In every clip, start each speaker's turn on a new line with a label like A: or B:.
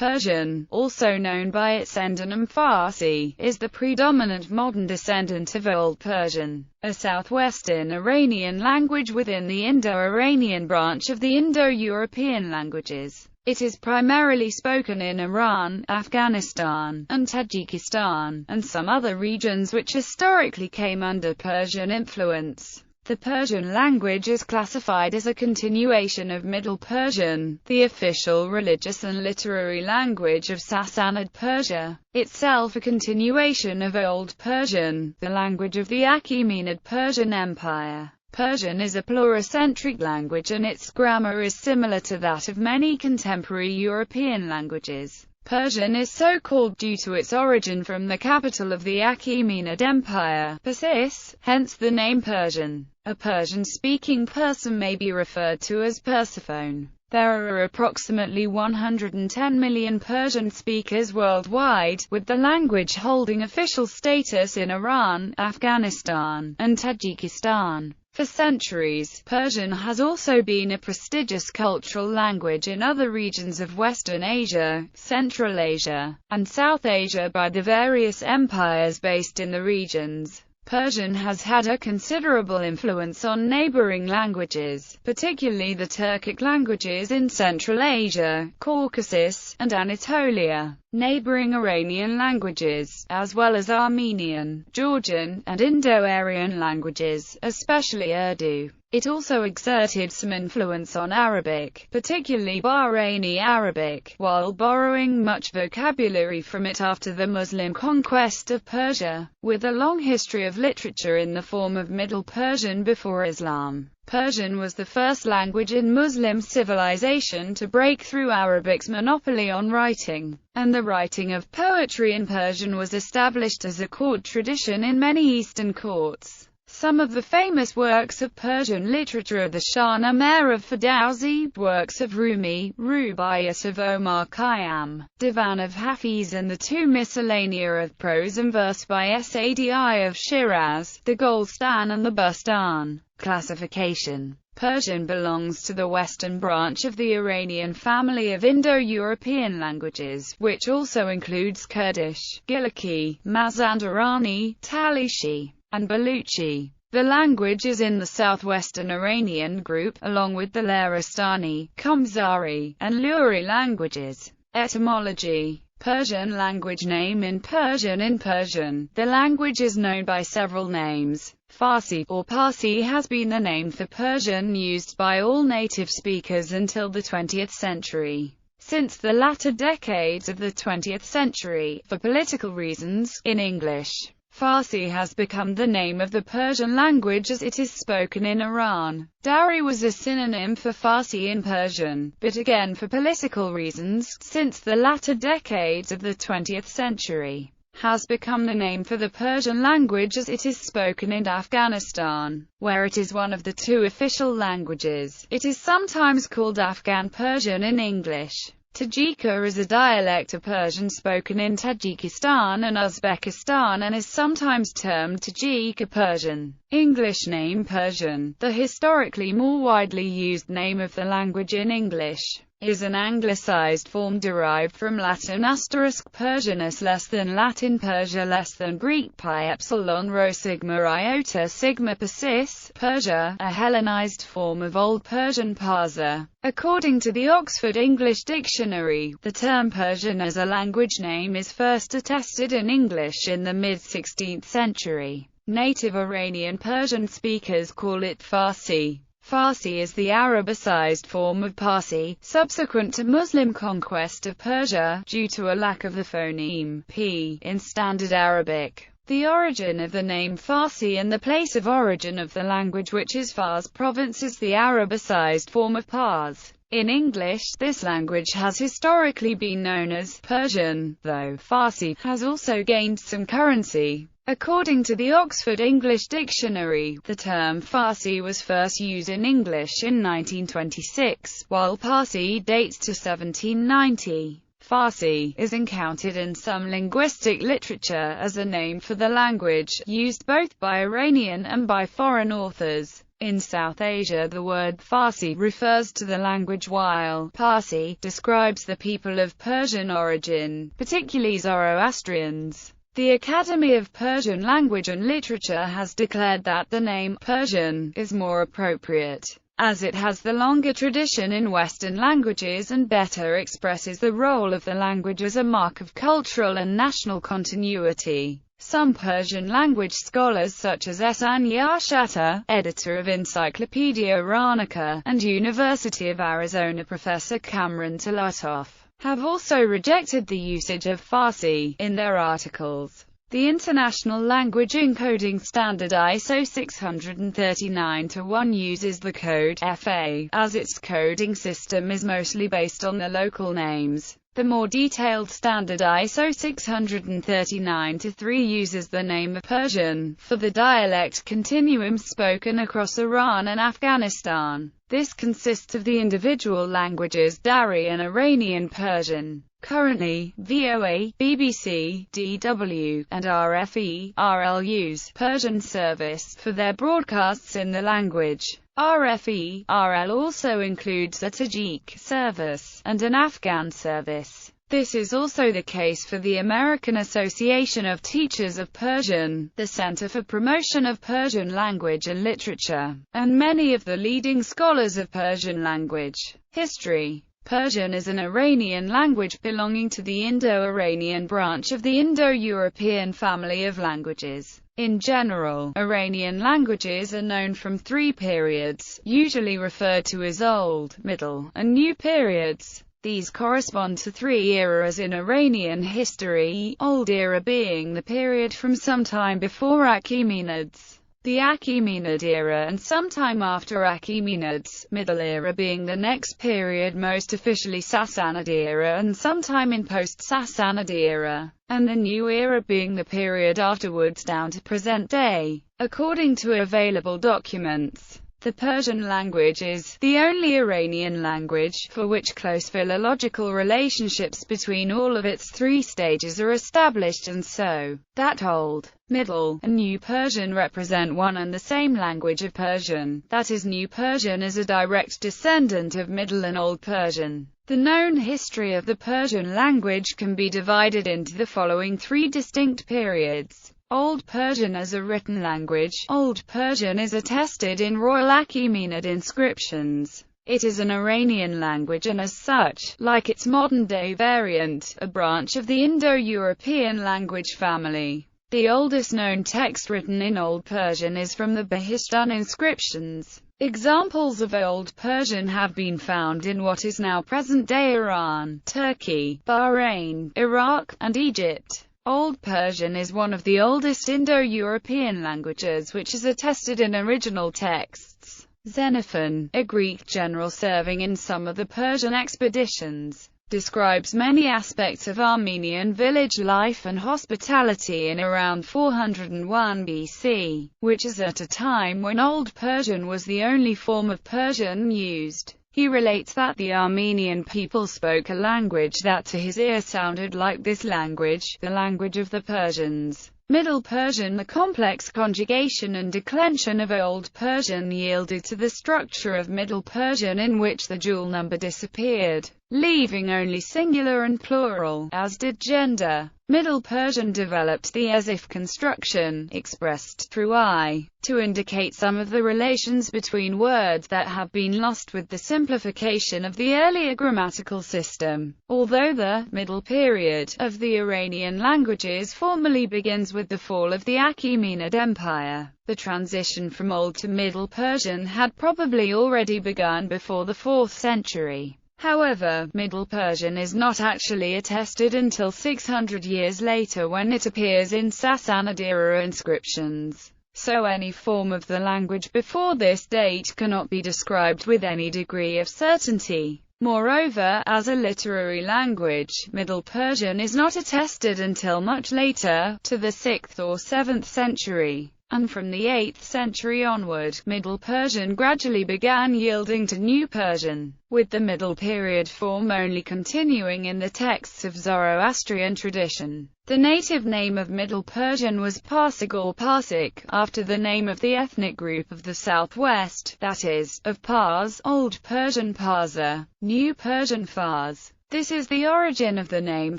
A: Persian, also known by its endonym Farsi, is the predominant modern descendant of Old Persian, a southwestern Iranian language within the Indo-Iranian branch of the Indo-European languages. It is primarily spoken in Iran, Afghanistan, and Tajikistan, and some other regions which historically came under Persian influence. The Persian language is classified as a continuation of Middle Persian, the official religious and literary language of Sassanid Persia, itself a continuation of Old Persian, the language of the Achaemenid Persian Empire. Persian is a pluricentric language and its grammar is similar to that of many contemporary European languages. Persian is so called due to its origin from the capital of the Achaemenid Empire, Persis, hence the name Persian. A Persian-speaking person may be referred to as Persophone. There are approximately 110 million Persian speakers worldwide, with the language holding official status in Iran, Afghanistan, and Tajikistan. For centuries, Persian has also been a prestigious cultural language in other regions of Western Asia, Central Asia, and South Asia by the various empires based in the regions. Persian has had a considerable influence on neighboring languages, particularly the Turkic languages in Central Asia, Caucasus, and Anatolia. Neighboring Iranian languages, as well as Armenian, Georgian, and Indo-Aryan languages, especially Urdu. It also exerted some influence on Arabic, particularly Bahraini Arabic, while borrowing much vocabulary from it after the Muslim conquest of Persia. With a long history of literature in the form of Middle Persian before Islam, Persian was the first language in Muslim civilization to break through Arabic's monopoly on writing, and the writing of poetry in Persian was established as a court tradition in many Eastern courts. Some of the famous works of Persian literature are the Shahnameh of Ferdowsi, works of Rumi, Rubaiyat of Omar Khayyam, Divan of Hafiz, and the two miscellanea of prose and verse by Sadi of Shiraz, the Golstan and the Bustan. Classification. Persian belongs to the Western branch of the Iranian family of Indo-European languages, which also includes Kurdish, Gilaki, Mazandarani, Talishi, and Baluchi. The language is in the southwestern Iranian group, along with the Laristani, Khumzari, and Luri languages. Etymology. Persian language name in Persian. In Persian, the language is known by several names. Farsi, or Parsi, has been the name for Persian used by all native speakers until the 20th century. Since the latter decades of the 20th century, for political reasons, in English, Farsi has become the name of the Persian language as it is spoken in Iran. Dari was a synonym for Farsi in Persian, but again for political reasons, since the latter decades of the 20th century, has become the name for the Persian language as it is spoken in Afghanistan, where it is one of the two official languages. It is sometimes called Afghan Persian in English. Tajika is a dialect of Persian spoken in Tajikistan and Uzbekistan and is sometimes termed Tajika Persian. English name Persian, the historically more widely used name of the language in English, is an anglicized form derived from Latin *Persianus less than Latin Persia less than Greek pi epsilon rho sigma iota sigma Persis, Persia, a Hellenized form of Old Persian Parsa. According to the Oxford English Dictionary, the term Persian as a language name is first attested in English in the mid-16th century. Native Iranian Persian speakers call it Farsi. Farsi is the Arabicized form of Parsi, subsequent to Muslim conquest of Persia, due to a lack of the phoneme p in Standard Arabic. The origin of the name Farsi and the place of origin of the language, which is Fars province, is the Arabicized form of Pars. In English, this language has historically been known as Persian, though Farsi has also gained some currency. According to the Oxford English Dictionary, the term Farsi was first used in English in 1926, while Parsi dates to 1790. Farsi is encountered in some linguistic literature as a name for the language, used both by Iranian and by foreign authors. In South Asia, the word Farsi refers to the language, while Parsi describes the people of Persian origin, particularly Zoroastrians. The Academy of Persian Language and Literature has declared that the name Persian is more appropriate, as it has the longer tradition in Western languages and better expresses the role of the language as a mark of cultural and national continuity. Some Persian language scholars such as Ehsan Yashatar, editor of Encyclopedia Iranica, and University of Arizona professor Cameron Tolotoff, have also rejected the usage of Farsi in their articles. The International Language Encoding Standard ISO 639-1 uses the code FA, as its coding system is mostly based on the local names. The more detailed standard ISO 639-3 uses the name of Persian for the dialect continuum spoken across Iran and Afghanistan. This consists of the individual languages Dari and Iranian Persian. Currently, VOA, BBC, DW, and RFE, RL use Persian service for their broadcasts in the language. RFE, RL also includes a Tajik service and an Afghan service. This is also the case for the American Association of Teachers of Persian, the Center for Promotion of Persian Language and Literature, and many of the leading scholars of Persian language. History. Persian is an Iranian language belonging to the Indo-Iranian branch of the Indo-European family of languages. In general, Iranian languages are known from three periods, usually referred to as Old, Middle, and New periods. These correspond to three eras in Iranian history, Old era being the period from some time before Achaemenids, the Achaemenid era, and sometime after Achaemenids, Middle era being the next period, most officially Sassanid era, and sometime in post-Sassanid era, and the New era being the period afterwards down to present day. According to available documents, the Persian language is the only Iranian language for which close philological relationships between all of its three stages are established, and so that Old, Middle, and New Persian represent one and the same language of Persian. That is, New Persian is a direct descendant of Middle and Old Persian. The known history of the Persian language can be divided into the following three distinct periods. Old Persian as a written language. Old Persian is attested in Royal Achaemenid inscriptions. It is an Iranian language and as such, like its modern-day variant, a branch of the Indo-European language family. The oldest known text written in Old Persian is from the Behistun inscriptions. Examples of Old Persian have been found in what is now present-day Iran, Turkey, Bahrain, Iraq, and Egypt. Old Persian is one of the oldest Indo-European languages which is attested in original texts. Xenophon, a Greek general serving in some of the Persian expeditions, describes many aspects of Armenian village life and hospitality in around 401 BC, which is at a time when Old Persian was the only form of Persian used. He relates that the Armenian people spoke a language that to his ear sounded like this language, the language of the Persians. Middle Persian. The complex conjugation and declension of Old Persian yielded to the structure of Middle Persian, in which the dual number disappeared, leaving only singular and plural, as did gender. Middle Persian developed the as-if construction, expressed through I, to indicate some of the relations between words that have been lost with the simplification of the earlier grammatical system. Although the middle period of the Iranian languages formally begins with the fall of the Achaemenid Empire, the transition from Old to Middle Persian had probably already begun before the 4th century. However, Middle Persian is not actually attested until 600 years later, when it appears in Sassanid-era inscriptions. So any form of the language before this date cannot be described with any degree of certainty. Moreover, as a literary language, Middle Persian is not attested until much later, to the 6th or 7th century. and from the 8th century onward, Middle Persian gradually began yielding to New Persian, with the Middle Period form only continuing in the texts of Zoroastrian tradition. The native name of Middle Persian was Parsik or Parsik, after the name of the ethnic group of the southwest, that is, of Pars, Old Persian Parsa, New Persian Fars. This is the origin of the name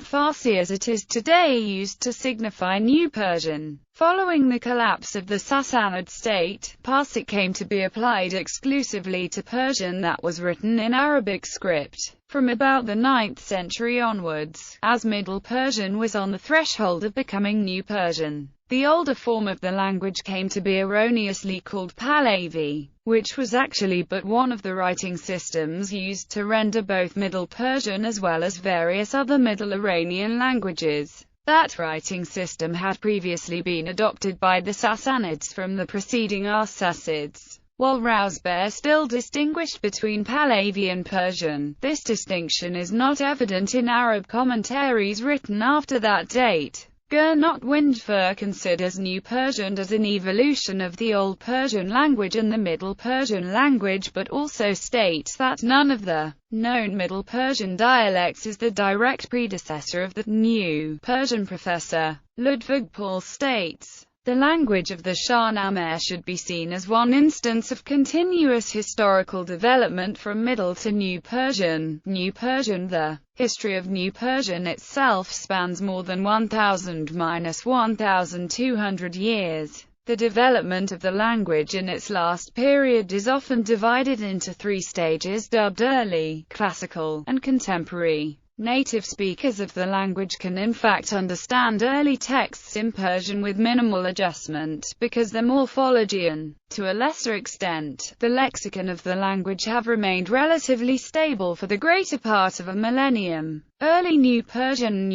A: Farsi as it is today used to signify New Persian. Following the collapse of the Sassanid state, Parsik came to be applied exclusively to Persian that was written in Arabic script. From about the 9th century onwards, as Middle Persian was on the threshold of becoming New Persian, the older form of the language came to be erroneously called Pahlavi, which was actually but one of the writing systems used to render both Middle Persian as well as various other Middle Iranian languages. That writing system had previously been adopted by the Sassanids from the preceding Arsacids. While Rousbear still distinguished between Pahlavi and Persian, this distinction is not evident in Arab commentaries written after that date. Gernot Windfuhr considers New Persian as an evolution of the Old Persian language and the Middle Persian language, but also states that none of the known Middle Persian dialects is the direct predecessor of the New Persian. Professor Ludwig Paul states, the language of the Shahnameh should be seen as one instance of continuous historical development from Middle to New Persian. The history of New Persian itself spans more than 1,000–1,200 years. The development of the language in its last period is often divided into three stages dubbed early, classical, and contemporary. Native speakers of the language can in fact understand early texts in Persian with minimal adjustment, because the morphology and, to a lesser extent, the lexicon of the language have remained relatively stable for the greater part of a millennium. Early New Persian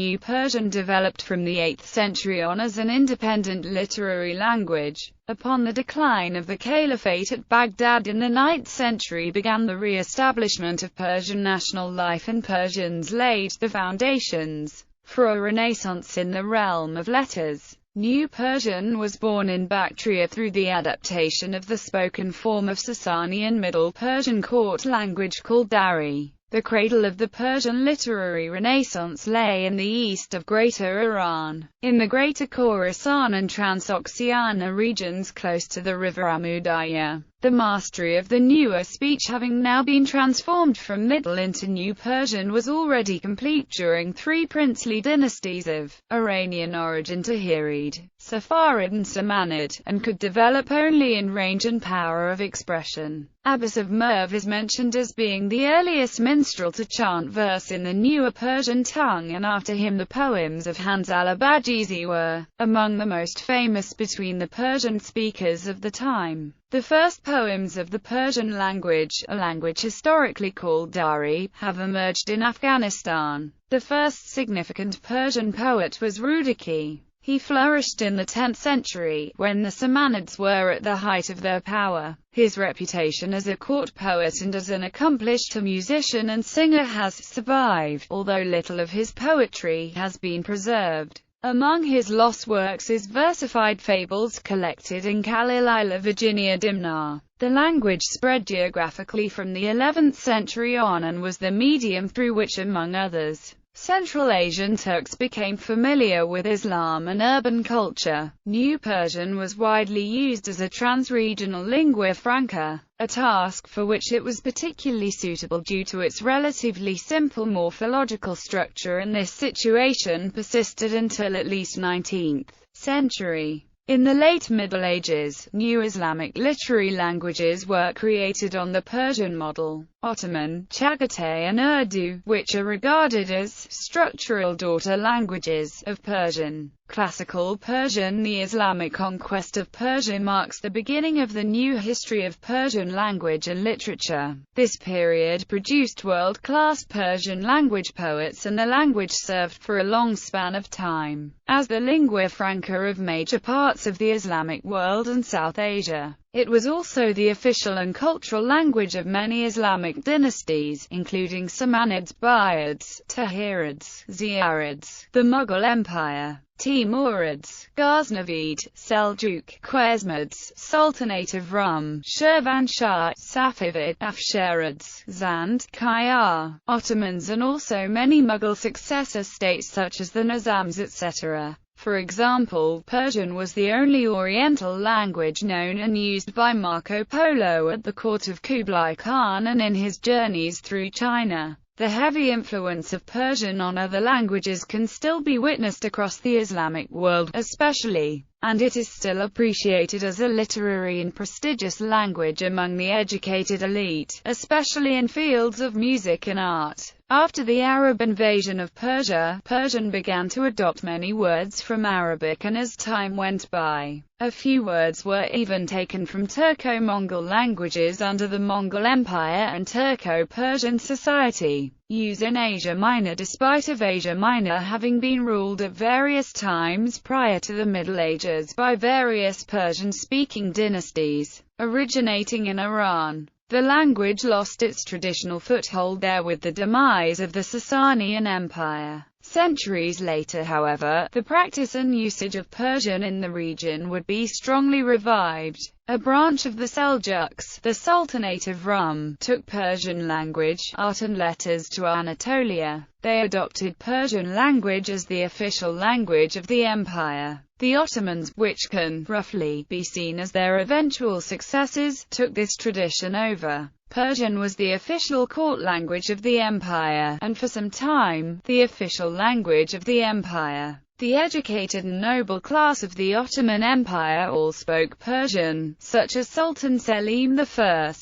A: developed from the 8th century on as an independent literary language. Upon the decline of the Caliphate at Baghdad in the 9th century began the re-establishment of Persian national life, and Persians laid the foundations for a renaissance in the realm of letters. New Persian was born in Bactria through the adaptation of the spoken form of Sasanian Middle Persian court language called Dari. The cradle of the Persian literary renaissance lay in the east of Greater Iran, in the Greater Khorasan and Transoxiana regions close to the river Amudarya. The mastery of the newer speech, having now been transformed from Middle into New Persian, was already complete during three princely dynasties of Iranian origin: Tahirid, Safarid and Samanid, and could develop only in range and power of expression. Abbas of Merv is mentioned as being the earliest minstrel to chant verse in the newer Persian tongue, and after him the poems of Hanzala Bajizi were among the most famous between the Persian speakers of the time. The first poems of the Persian language, a language historically called Dari, have emerged in Afghanistan. The first significant Persian poet was Rudaki. He flourished in the 10th century, when the Samanids were at the height of their power. His reputation as a court poet and as an accomplished musician and singer has survived, although little of his poetry has been preserved. Among his lost works is versified fables collected in Khalil-Ila, Virginia Dimnar. The language spread geographically from the 11th century on and was the medium through which, among others, Central Asian Turks became familiar with Islam and urban culture. New Persian was widely used as a trans-regional lingua franca, a task for which it was particularly suitable due to its relatively simple morphological structure, and this situation persisted until at least 19th century. In the late Middle Ages, new Islamic literary languages were created on the Persian model. Ottoman, Chagatai and Urdu, which are regarded as structural daughter languages of Persian. Classical Persian. The Islamic conquest of Persia marks the beginning of the new history of Persian language and literature. This period produced world-class Persian language poets, and the language served for a long span of time as the lingua franca of major parts of the Islamic world and South Asia. It was also the official and cultural language of many Islamic dynasties, including Samanids, Buyids, Tahirids, Ziyarids, the Mughal Empire, Timurids, Ghaznavid, Seljuk, Khwarezmids, Sultanate of Rum, Shirvanshah, Safavid, Afsharids, Zand, Kayar, Ottomans, and also many Mughal successor states such as the Nizams etc. For example, Persian was the only Oriental language known and used by Marco Polo at the court of Kublai Khan and in his journeys through China. The heavy influence of Persian on other languages can still be witnessed across the Islamic world, especially, and it is still appreciated as a literary and prestigious language among the educated elite, especially in fields of music and art. After the Arab invasion of Persia, Persian began to adopt many words from Arabic, and as time went by, a few words were even taken from Turco-Mongol languages under the Mongol Empire and Turco-Persian society, used in Asia Minor despite of Asia Minor having been ruled at various times prior to the Middle Ages by various Persian-speaking dynasties, originating in Iran. The language lost its traditional foothold there with the demise of the Sasanian Empire. Centuries later, however, the practice and usage of Persian in the region would be strongly revived. A branch of the Seljuks, the Sultanate of Rum, took Persian language, art and letters to Anatolia. They adopted Persian language as the official language of the empire. The Ottomans, which can, roughly, be seen as their eventual successors, took this tradition over. Persian was the official court language of the empire, and for some time, the official language of the empire. The educated and noble class of the Ottoman Empire all spoke Persian, such as Sultan Selim I.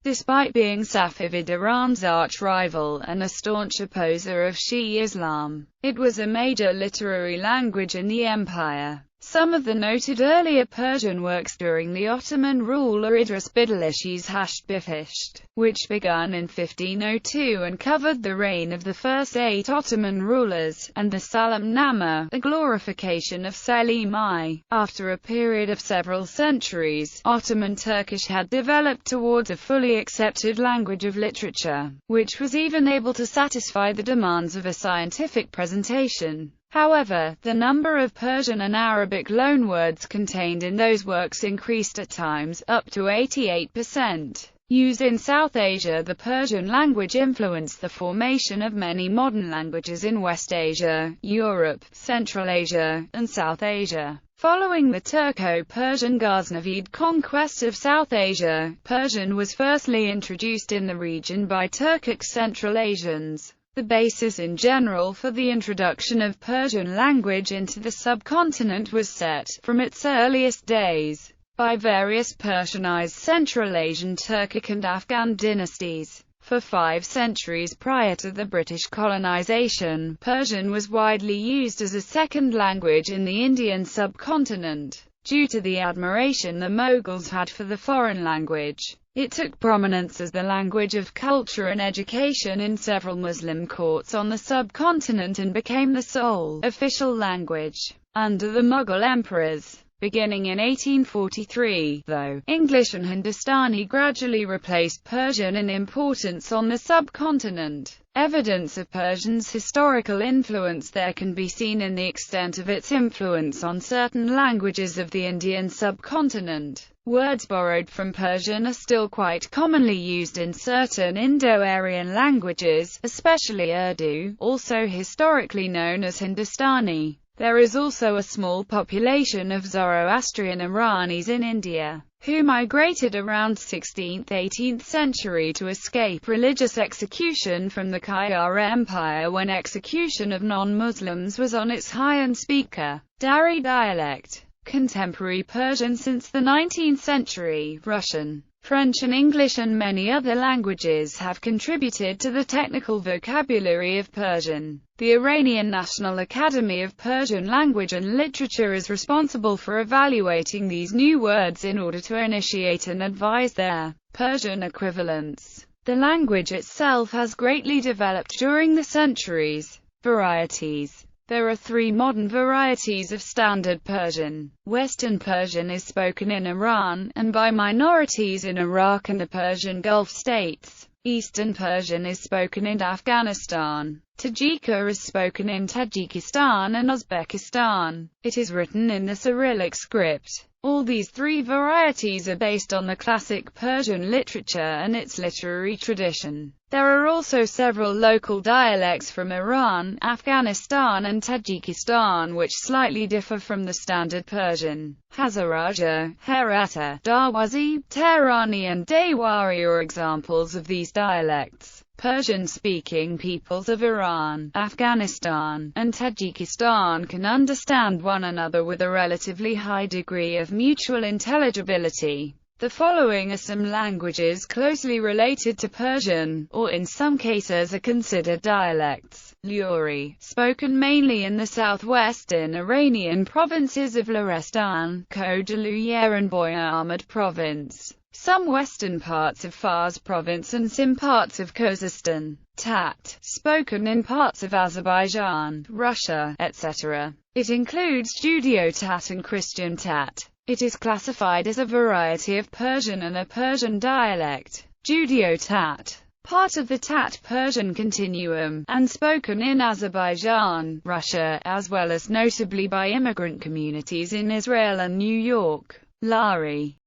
A: Despite being Safavid, Iran's arch-rival, and a staunch opposer of Shia Islam, it was a major literary language in the empire. Some of the noted earlier Persian works during the Ottoman rule are Idris Bidalishi's Hasht Bifisht, which began in 1502 and covered the reign of the first 8 Ottoman rulers, and the Salam Nama, a glorification of Selim I. After a period of several centuries, Ottoman Turkish had developed towards a fully accepted language of literature, which was even able to satisfy the demands of a scientific presentation. However, the number of Persian and Arabic loanwords contained in those works increased at times, up to 88%. Used in South Asia, the Persian language influenced the formation of many modern languages in West Asia, Europe, Central Asia, and South Asia. Following the Turco-Persian Ghaznavid conquest of South Asia, Persian was firstly introduced in the region by Turkic Central Asians. The basis in general for the introduction of Persian language into the subcontinent was set, from its earliest days, by various Persianized Central Asian Turkic and Afghan dynasties. For 5 centuries prior to the British colonization, Persian was widely used as a second language in the Indian subcontinent. Due to the admiration the Mughals had for the foreign language, it took prominence as the language of culture and education in several Muslim courts on the subcontinent and became the sole official language under the Mughal emperors. Beginning in 1843, though, English and Hindustani gradually replaced Persian in importance on the subcontinent. Evidence of Persian's historical influence there can be seen in the extent of its influence on certain languages of the Indian subcontinent. Words borrowed from Persian are still quite commonly used in certain Indo-Aryan languages, especially Urdu, also historically known as Hindustani. There is also a small population of Zoroastrian Iranis in India, who migrated around 16th–18th century to escape religious execution from the Kayar Empire when execution of non-Muslims was on its high and speaker Dari dialect. Contemporary Persian since the 19th century, Russian, French and English and many other languages have contributed to the technical vocabulary of Persian. The Iranian National Academy of Persian Language and Literature is responsible for evaluating these new words in order to initiate and advise their Persian equivalents. The language itself has greatly developed during the centuries. Varieties. There are three modern varieties of Standard Persian. Western Persian is spoken in Iran, and by minorities in Iraq and the Persian Gulf states. Eastern Persian is spoken in Afghanistan. Tajika is spoken in Tajikistan and Uzbekistan. It is written in the Cyrillic script. All these three varieties are based on the classic Persian literature and its literary tradition. There are also several local dialects from Iran, Afghanistan and Tajikistan which slightly differ from the Standard Persian. Hazarajah, Herata, Darwazi, Tehrani and Dewari are examples of these dialects. Persian-speaking peoples of Iran, Afghanistan, and Tajikistan can understand one another with a relatively high degree of mutual intelligibility. The following are some languages closely related to Persian, or in some cases are considered dialects. Luri, spoken mainly in the southwestern Iranian provinces of Lorestan, Khojaluyer and Boya Ahmad province. Some western parts of Fars province and some parts of Khuzestan. Tat, spoken in parts of Azerbaijan, Russia, etc. It includes Judeo-Tat and Christian Tat. It is classified as a variety of Persian and a Persian dialect. Judeo-Tat, part of the Tat Persian continuum, and spoken in Azerbaijan, Russia, as well as notably by immigrant communities in Israel and New York. Lari,